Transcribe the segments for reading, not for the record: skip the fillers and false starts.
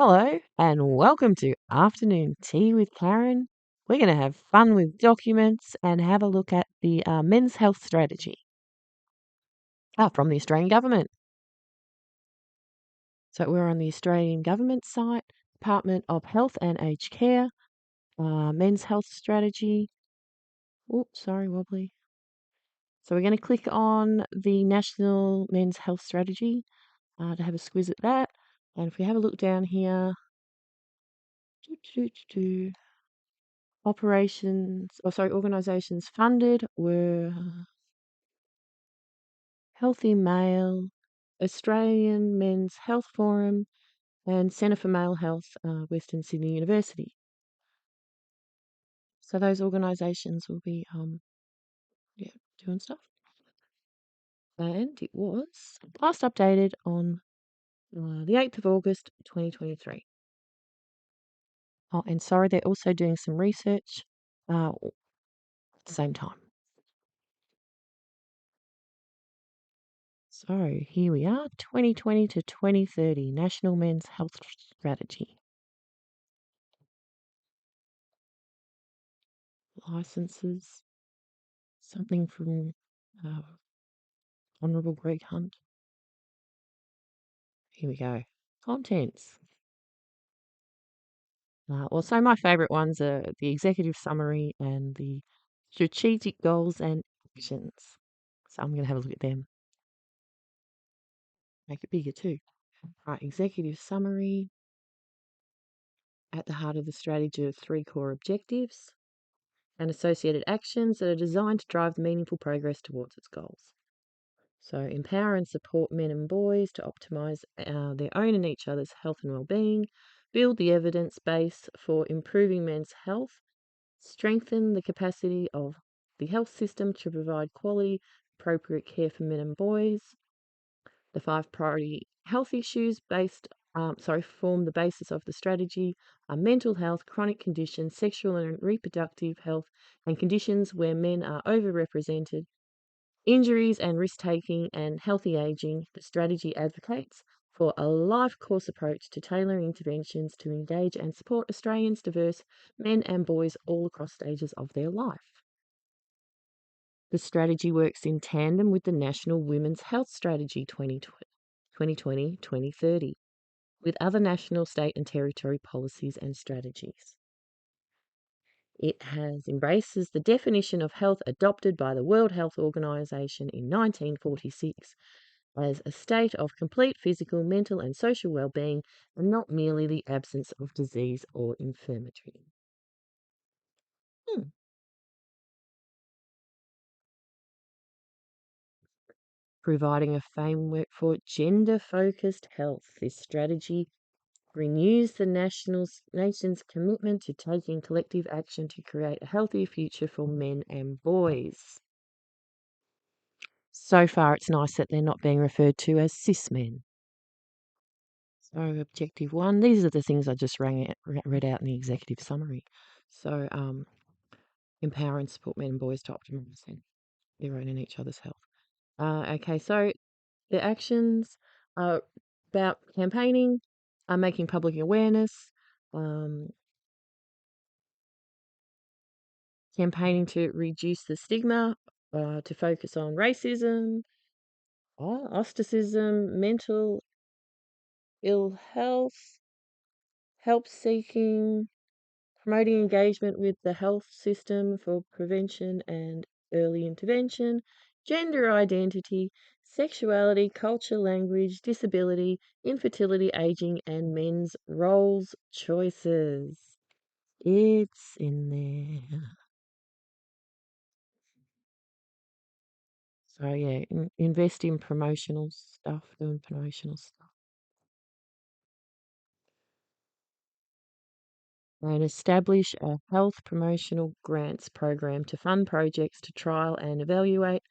Hello, and welcome to Afternoon Tea with Karen. We're going to have fun with documents and have a look at the Men's Health Strategy from the Australian Government. So we're on the Australian Government site, Department of Health and Aged Care, Men's Health Strategy. Oops, sorry, wobbly. So we're going to click on the National Men's Health Strategy to have a squiz at that. And if we have a look down here, organisations funded were Healthy Male, Australian Men's Health Forum, and Centre for Male Health, Western Sydney University. So those organisations will be, doing stuff. And it was last updated on the 8th of August, 2023. Oh, and sorry, they're also doing some research at the same time. So here we are, 2020 to 2030, National Men's Health Strategy. Licenses, something from Honourable Greg Hunt. Here we go. Contents. So my favourite ones are the executive summary and the strategic goals and actions. So I'm going to have a look at them. Make it bigger too. Right, executive summary. At the heart of the strategy are 3 core objectives and associated actions that are designed to drive meaningful progress towards its goals. So empower and support men and boys to optimise their own and each other's health and well-being, build the evidence base for improving men's health, strengthen the capacity of the health system to provide quality, appropriate care for men and boys. The 5 priority health issues form the basis of the strategy are mental health, chronic conditions, sexual and reproductive health, and conditions where men are overrepresented, injuries and risk-taking, and healthy aging. The strategy advocates for a life course approach to tailoring interventions to engage and support Australians' diverse men and boys all across stages of their life. The strategy works in tandem with the National Women's Health Strategy 2020-2030, with other national, state and territory policies and strategies. It embraces the definition of health adopted by the World Health Organization in 1946 as a state of complete physical, mental and social well-being, and not merely the absence of disease or infirmity. Providing a framework for gender-focused health. This strategy renews the nation's commitment to taking collective action to create a healthier future for men and boys. So far, it's nice that they're not being referred to as cis men. So objective 1, these are the things I just read out in the executive summary. So empower and support men and boys to optimise their own and each other's health. Okay, so the actions are about campaigning, making public awareness, campaigning to reduce the stigma, to focus on racism, ostracism, mental ill health, help seeking, promoting engagement with the health system for prevention and early intervention, gender identity, sexuality, culture, language, disability, infertility, aging, and men's roles choices. It's in there. So yeah, invest in promotional stuff, doing promotional stuff. And establish a health promotional grants program to fund projects to trial and evaluate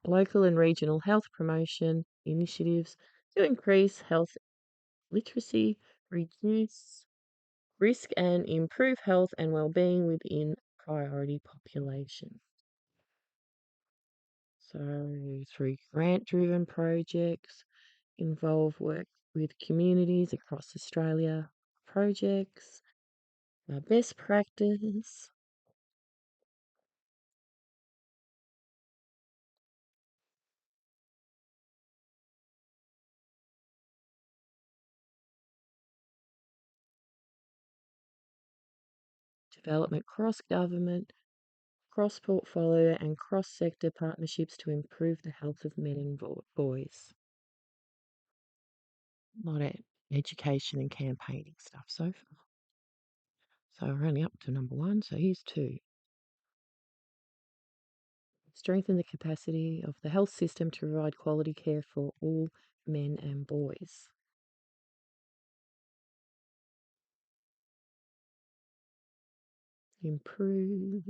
local and regional health promotion initiatives to increase health literacy, reduce risk, and improve health and well-being within priority population. So through grant-driven projects, involve work with communities across Australia, projects, best practice, development cross-government, cross-portfolio and cross-sector partnerships to improve the health of men and boys. A lot of education and campaigning stuff so far. So we're only up to number 1, so here's 2. Strengthen the capacity of the health system to provide quality care for all men and boys. Improve,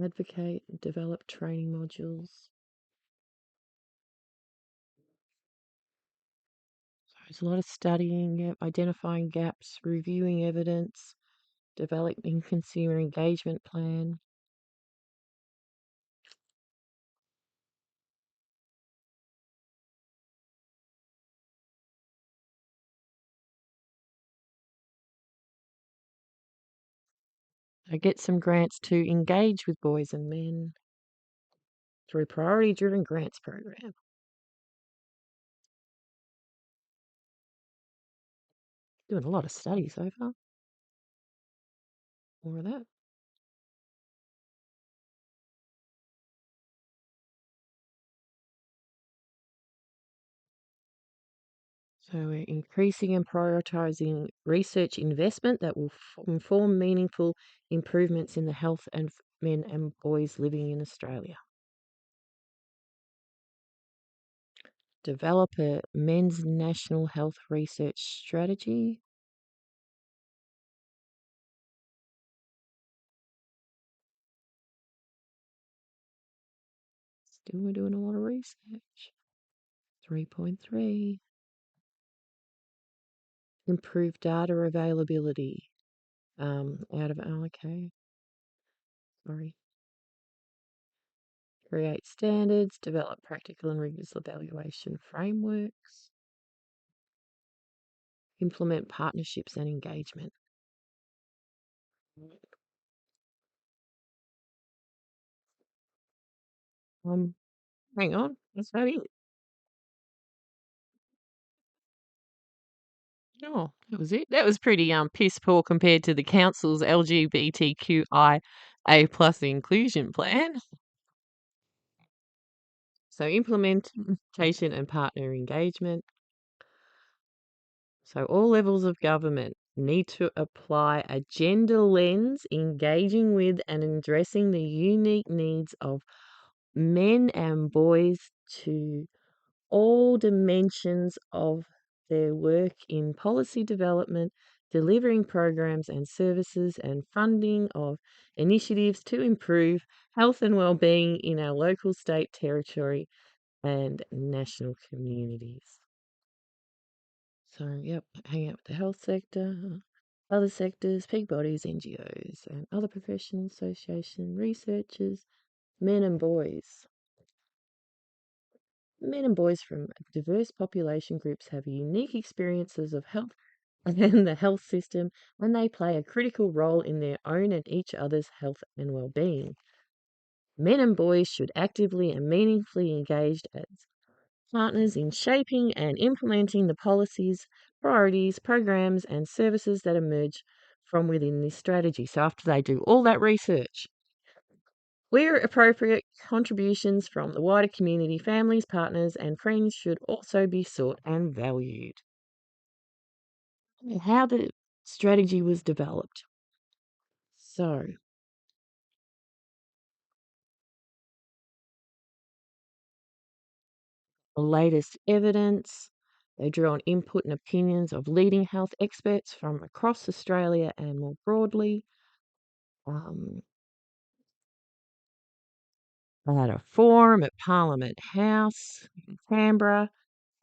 advocate, develop training modules. So there's a lot of studying, identifying gaps, reviewing evidence, developing consumer engagement plan. So get some grants to engage with boys and men through priority-driven grants program. Doing a lot of study so far. More of that. So we're increasing and prioritising research investment that will inform meaningful improvements in the health of men and boys living in Australia. Develop a men's national health research strategy. Still we're doing a lot of research. 3.3. Improve data availability. Okay. Sorry. Create standards, develop practical and rigorous evaluation frameworks, implement partnerships and engagement. Hang on, that's not it. Oh, that was it. That was pretty piss poor compared to the council's LGBTQIA+ inclusion plan. So implementation and partner engagement. So all levels of government need to apply a gender lens, engaging with and addressing the unique needs of men and boys to all dimensions of their work in policy development, delivering programs and services, and funding of initiatives to improve health and well-being in our local, state, territory, and national communities. So, yep, hang out with the health sector, other sectors, peak bodies, NGOs, and other professional association researchers, men and boys. Men and boys from diverse population groups have unique experiences of health and the health system, and they play a critical role in their own and each other's health and well-being. Men and boys should actively and meaningfully engage as partners in shaping and implementing the policies, priorities, programs, and services that emerge from within this strategy. So after they do all that research, where appropriate, contributions from the wider community, families, partners, and friends should also be sought and valued. How the strategy was developed. So, the latest evidence, they drew on input and opinions of leading health experts from across Australia and more broadly. They had a forum at Parliament House in Canberra.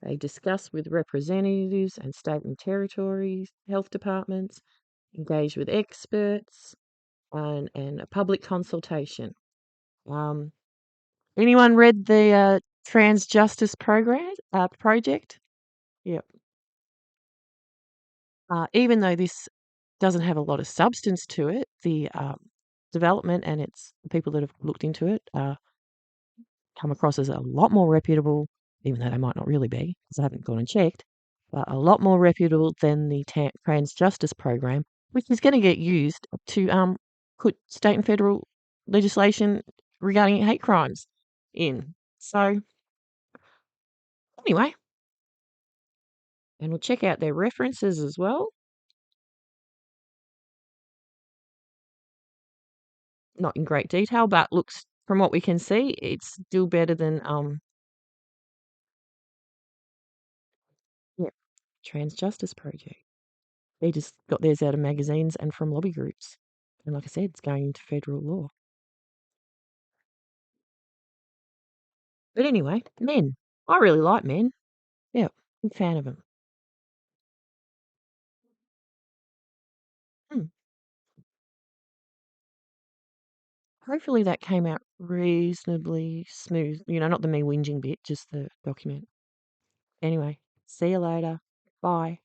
They discussed with representatives and state and territories, health departments, engaged with experts, and a public consultation. Anyone read the Trans Justice program project? Yep. Even though this doesn't have a lot of substance to it, the development and the people that have looked into it come across as a lot more reputable, even though they might not really be, because I haven't gone and checked, but a lot more reputable than the Trans Justice Program, which is going to get used to put state and federal legislation regarding hate crimes in. So, anyway, and we'll check out their references as well. Not in great detail, but looks from what we can see, it's still better than yeah, Trans Justice Project. They just got theirs out of magazines and from lobby groups. And like I said, it's going into federal law. But anyway, men. I really like men. Yeah, big fan of them. Hmm. Hopefully that came out reasonably smooth. Not the me whinging bit, just the document. Anyway, see you later. Bye.